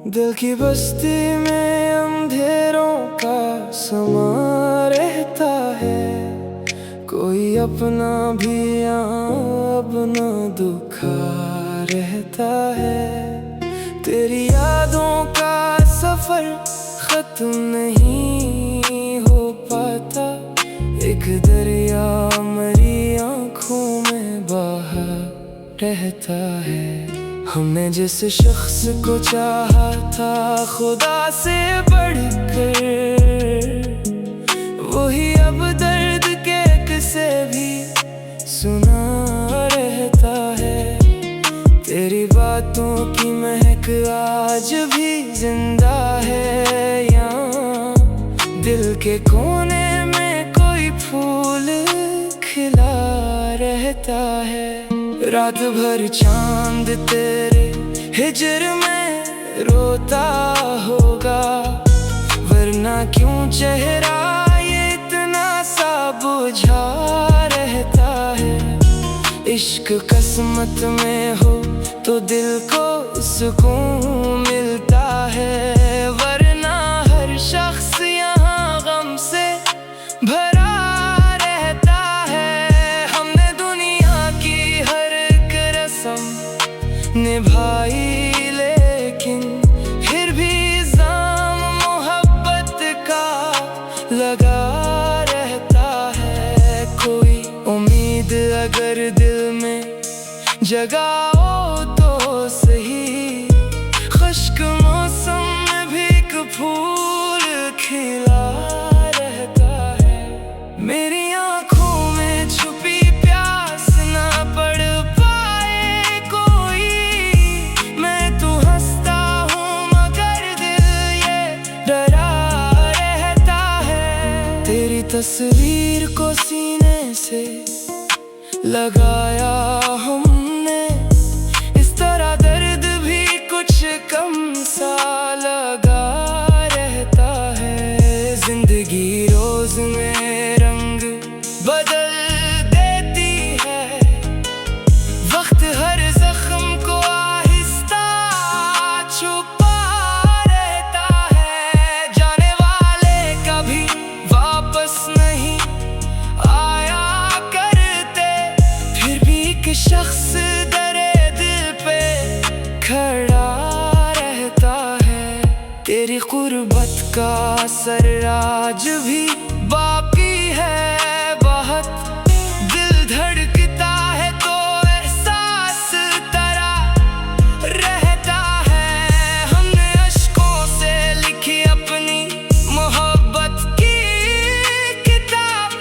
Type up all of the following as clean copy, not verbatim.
दिल की बस्ती में अंधेरों का समा रहता है। कोई अपना भी यहाँ अपना दुखा रहता है। तेरी यादों का सफर खत्म नहीं हो पाता। एक दरिया मेरी आँखों में बहा रहता है। हमने जिस शख्स को चाहा था खुदा से बढ़कर, वही अब दर्द के किस्से भी सुना रहता है। तेरी बातों की महक आज भी जिंदा है। यहाँ दिल के कोने में कोई फूल खिला रहता है। रात भर चांद तेरे हिजर में रोता होगा, वरना क्यों चेहरा ये इतना सा बुझा रहता है। इश्क किस्मत में हो तो दिल को सुकून मिलता है, वरना हर शख्स यहाँ गम से भरा रहता है। हमने दुनिया की हर एक रस्म निभाई, लेकिन फिर भी इल्जाम मोहब्बत का लगा रहता है। कोई उम्मीद अगर दिल में जगाओ तो सही, खुश्क मौसम में भी एक फूल खिला रहता है। मेरी आँखों में छुपी प्यास ना पढ़ पाए कोई, मैं तो हंसता हूँ मगर दिल ये डरा रहता है। तेरी तस्वीर को सीने से लगाया हमने, इस तरह दर्द भी कुछ कम सा लगा रहता है। जिंदगी रोज में रंग बदल देती है, वक्त हर जख्म को आहिस्ता छुपा रहता है। जाने वाले कभी वापस नहीं आया करते, फिर भी एक शख्स दरे दिल पे खड़ा रहता है। तेरी गुर्बत का असर आज भी बाकी है बहुत, दिल धड़कता है तो एहसास तरह रहता है। हमने अश्कों से लिखी अपनी मोहब्बत की किताब,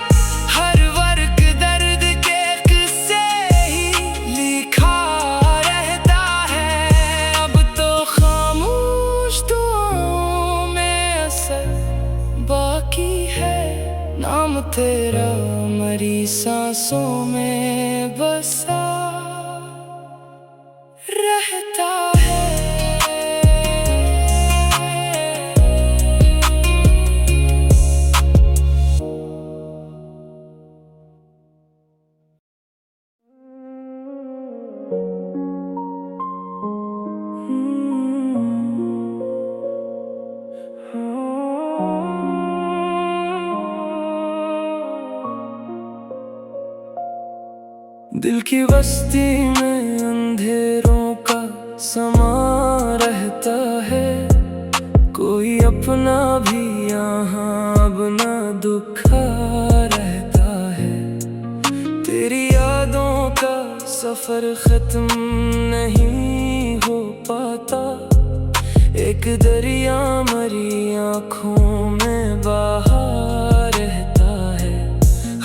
हर वर्ग दर्द के किस्से ही लिखा रहता है। अब तो खामोश दुआओं में असर बाकी है, नाम तेरा मरी सांसों में बसा रहता है। दिल की बस्ती में अंधेरों का समा रहता है। कोई अपना भी यहाँ अपना दुखा रहता है। तेरी यादों का सफर खत्म नहीं हो पाता। एक दरिया मरी आँखों में बहा रहता है।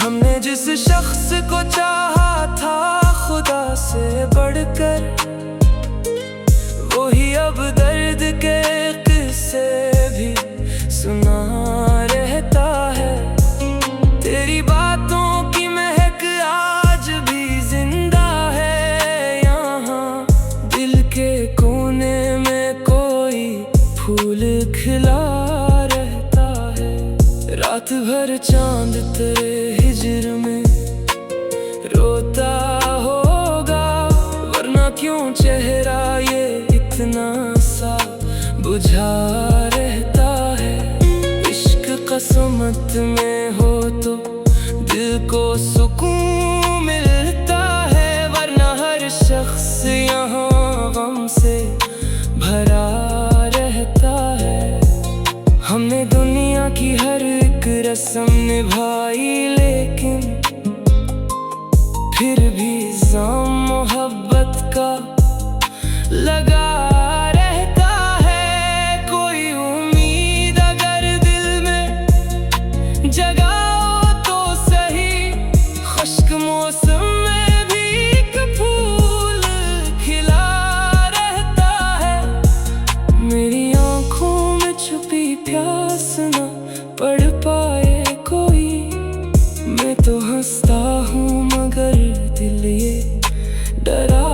हमने जिस शख्स को चाहा था खुदा से बढ़कर, वही अब दर्द के किस्से भी सुना रहता है। तेरी बातों की महक आज भी जिंदा है। यहाँ दिल के कोने में कोई फूल खिला रहता है। रात भर चांद तेरे हिजर में रोता होगा, वरना क्यों चेहरा ये इतना सा बुझा रहता है। इश्क कसमत में हो तो दिल को सुकून मिलता है, वरना हर शख्स यहाँ गम से भरा रहता है। हमने दुनिया की हर एक रस्म निभाई, लेकिन फिर भी इल्ज़ाम मोहब्बत का लगा रहता है। कोई उम्मीद अगर दिल में जगाओ तो सही, खुश्क मौसम में भी एक फूल खिला रहता है। मेरी आँखों में छुपी प्यास न पढ़ पाए कोई, मैं तो हंसता हूँ मगर दिल ये डरा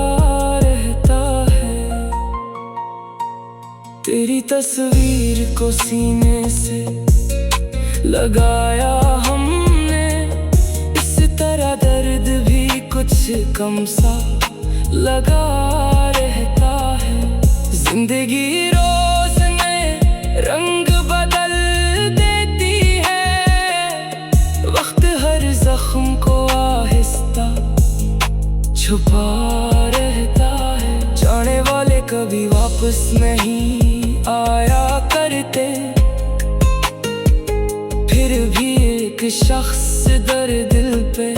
रहता है। तेरी तस्वीर को सीने से लगाया हमने, इस तरह दर्द भी कुछ कम सा लगा रहता है। जिंदगी रोज नए रंग बदल देती है, वक्त हर जख्म को आहिस्ता छुपा रहता है। जाने वाले कभी वापस नहीं आया करते, फिर भी एक शख्स दर दिल पे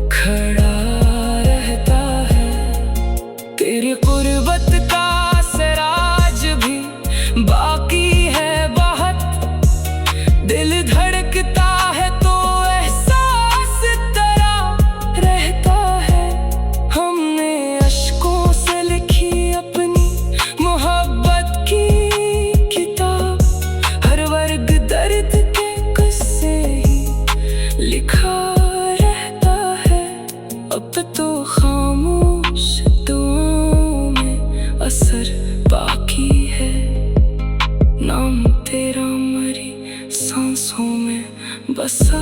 खड़ा रहता है। तेरी कुर्बत का असर आज भी बाकी है बहुत, दिल धड़कता है तो एहसास तरह रहता है। हमने अश्कों से लिखी अपनी मोहब्बत की किताब, हर वर्ग दर्द के किस्से ही लिखा रहता है। अब तो खामोश दुआओं में असर बाकी है, नाम तेरा मरी सांसों में बसा